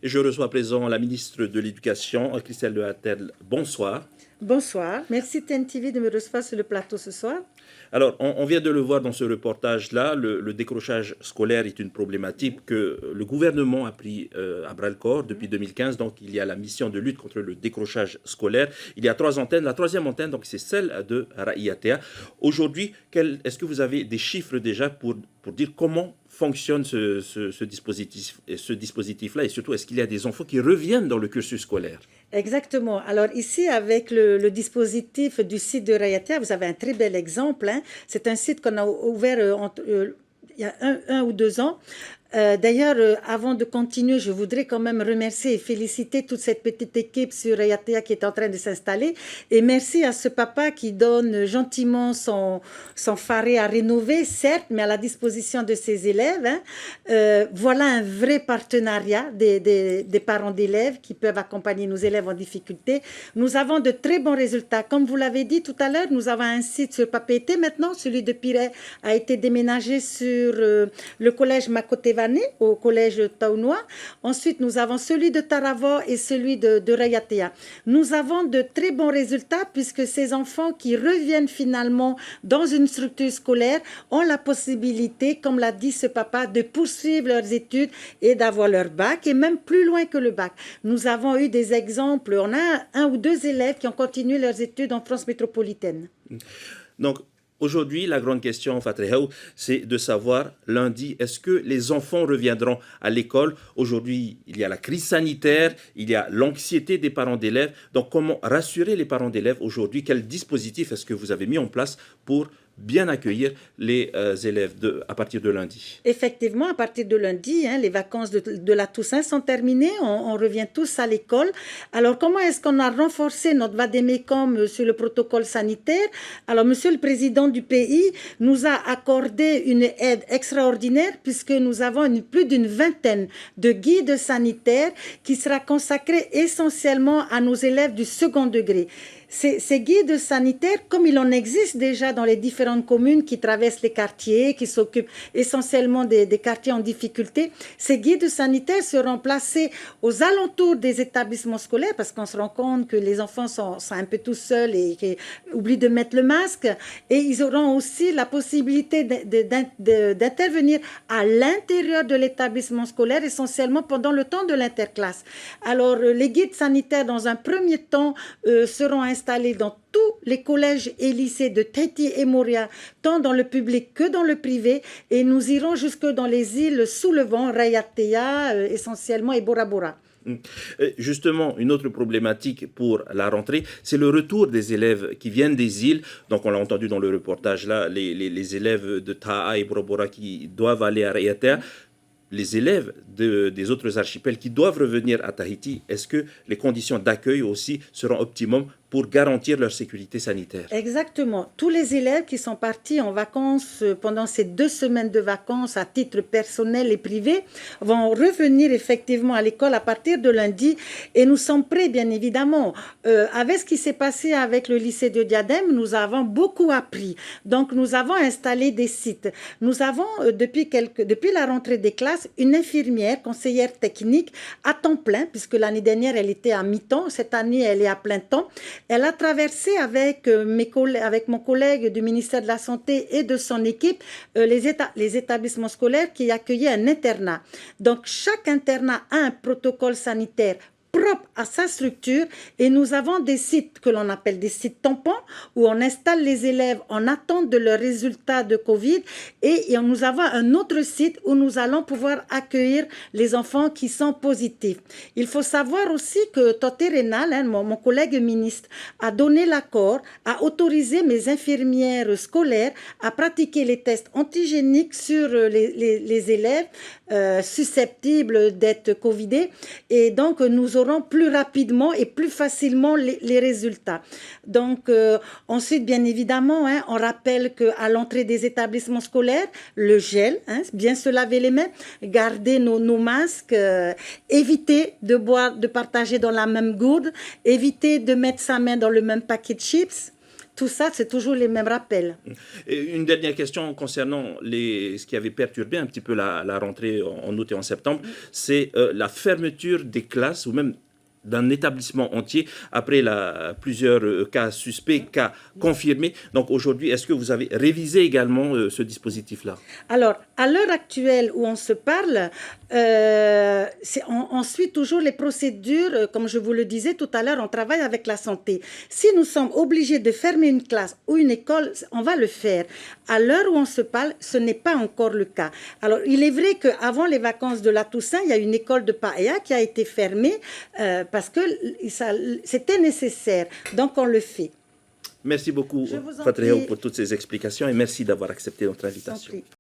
Et je reçois à présent la ministre de l'Éducation, Christelle Lehatel. Bonsoir. Bonsoir, merci TNTV de me recevoir sur le plateau ce soir. Alors, on vient de le voir dans ce reportage-là, le décrochage scolaire est une problématique que le gouvernement a pris à bras-le-corps depuis 2015. Donc, il y a la mission de lutte contre le décrochage scolaire. Il y a 3 antennes. La troisième antenne, donc, c'est celle de Raïatea. Aujourd'hui, est-ce que vous avez des chiffres déjà pour dire comment fonctionne ce dispositif-là et surtout, est-ce qu'il y a des enfants qui reviennent dans le cursus scolaire? Exactement. Alors ici, avec le dispositif du site de Raïatea, vous avez un très bel exemple. Hein. C'est un site qu'on a ouvert il y a un ou 2 ans. D'ailleurs, avant de continuer, je voudrais quand même remercier et féliciter toute cette petite équipe sur Raïatea qui est en train de s'installer. Et merci à ce papa qui donne gentiment son faré à rénover, certes, mais à la disposition de ses élèves. Hein. Voilà un vrai partenariat des parents d'élèves qui peuvent accompagner nos élèves en difficulté. Nous avons de très bons résultats. Comme vous l'avez dit tout à l'heure, nous avons un site sur Papeete maintenant. Celui de Piré a été déménagé sur le collège Makoteva au collège Taonois. Ensuite, nous avons celui de Taravo et celui de Raïatea. Nous avons de très bons résultats puisque ces enfants qui reviennent finalement dans une structure scolaire ont la possibilité, comme l'a dit ce papa, de poursuivre leurs études et d'avoir leur bac et même plus loin que le bac. Nous avons eu des exemples. On a 1 ou 2 élèves qui ont continué leurs études en France métropolitaine. Donc, aujourd'hui, la grande question, Fatrehaou, c'est de savoir lundi, est-ce que les enfants reviendront à l'école? Aujourd'hui, il y a la crise sanitaire, il y a l'anxiété des parents d'élèves. Donc, comment rassurer les parents d'élèves aujourd'hui? Quel dispositif est-ce que vous avez mis en place pour bien accueillir les élèves à partir de lundi? Effectivement, à partir de lundi, hein, les vacances de la Toussaint sont terminées. On revient tous à l'école. Alors, comment est-ce qu'on a renforcé notre vadémécum sur le protocole sanitaire? Alors, Monsieur le Président du pays nous a accordé une aide extraordinaire puisque nous avons plus d'une vingtaine de guides sanitaires qui sera consacrée essentiellement à nos élèves du second degré. Ces guides sanitaires, comme il en existe déjà dans les différentes communes qui traversent les quartiers, qui s'occupent essentiellement des quartiers en difficulté, ces guides sanitaires seront placés aux alentours des établissements scolaires parce qu'on se rend compte que les enfants sont un peu tout seuls et qu'ils oublient de mettre le masque. Et ils auront aussi la possibilité d'intervenir à l'intérieur de l'établissement scolaire, essentiellement pendant le temps de l'interclasse. Alors, les guides sanitaires, dans un premier temps, seront installés dans tous les collèges et lycées de Tahiti et Moria, tant dans le public que dans le privé, et nous irons jusque dans les îles sous le vent, Raïatea essentiellement et Bora Bora. Justement, une autre problématique pour la rentrée, c'est le retour des élèves qui viennent des îles. Donc, on l'a entendu dans le reportage là, les élèves de Ta'a et Bora Bora qui doivent aller à Raïatea. Les élèves des autres archipels qui doivent revenir à Tahiti, est-ce que les conditions d'accueil aussi seront optimum pour garantir leur sécurité sanitaire? Exactement. Tous les élèves qui sont partis en vacances pendant ces 2 semaines de vacances à titre personnel et privé vont revenir effectivement à l'école à partir de lundi et nous sommes prêts bien évidemment. Avec ce qui s'est passé avec le lycée de Diadème, nous avons beaucoup appris. Donc nous avons installé des sites. Nous avons depuis la rentrée des classes une infirmière conseillère technique à temps plein puisque l'année dernière elle était à mi-temps, cette année elle est à plein temps. Elle a traversé avec mon collègue du ministère de la Santé et de son équipe les établissements scolaires qui accueillaient un internat. Donc, chaque internat a un protocole sanitaire propre à sa structure et nous avons des sites que l'on appelle des sites tampons où on installe les élèves en attente de leurs résultats de Covid et nous avons un autre site où nous allons pouvoir accueillir les enfants qui sont positifs. Il faut savoir aussi que Toté Rénal, hein, mon collègue ministre, a donné l'accord, a autorisé mes infirmières scolaires à pratiquer les tests antigéniques sur les élèves susceptibles d'être covidés et donc nous aurons plus rapidement et plus facilement les résultats. Donc ensuite bien évidemment hein, on rappelle qu'à l'entrée des établissements scolaires le gel, hein, bien se laver les mains, garder nos masques, éviter de partager dans la même gourde, éviter de mettre sa main dans le même paquet de chips. tout ça, c'est toujours les mêmes rappels. Et une dernière question concernant ce qui avait perturbé un petit peu la rentrée en août et en septembre, c'est la fermeture des classes ou même d'un établissement entier après plusieurs cas suspects, cas confirmés. Donc aujourd'hui, est-ce que vous avez révisé également ce dispositif-là? Alors, à l'heure actuelle où on se parle, on suit toujours les procédures, comme je vous le disais tout à l'heure, on travaille avec la santé. Si nous sommes obligés de fermer une classe ou une école, on va le faire. À l'heure où on se parle, ce n'est pas encore le cas. Alors, il est vrai qu'avant les vacances de la Toussaint, il y a une école de Paea qui a été fermée parce que c'était nécessaire. Donc, on le fait. Merci beaucoup, Fatriaou, pour toutes ces explications et merci d'avoir accepté notre invitation.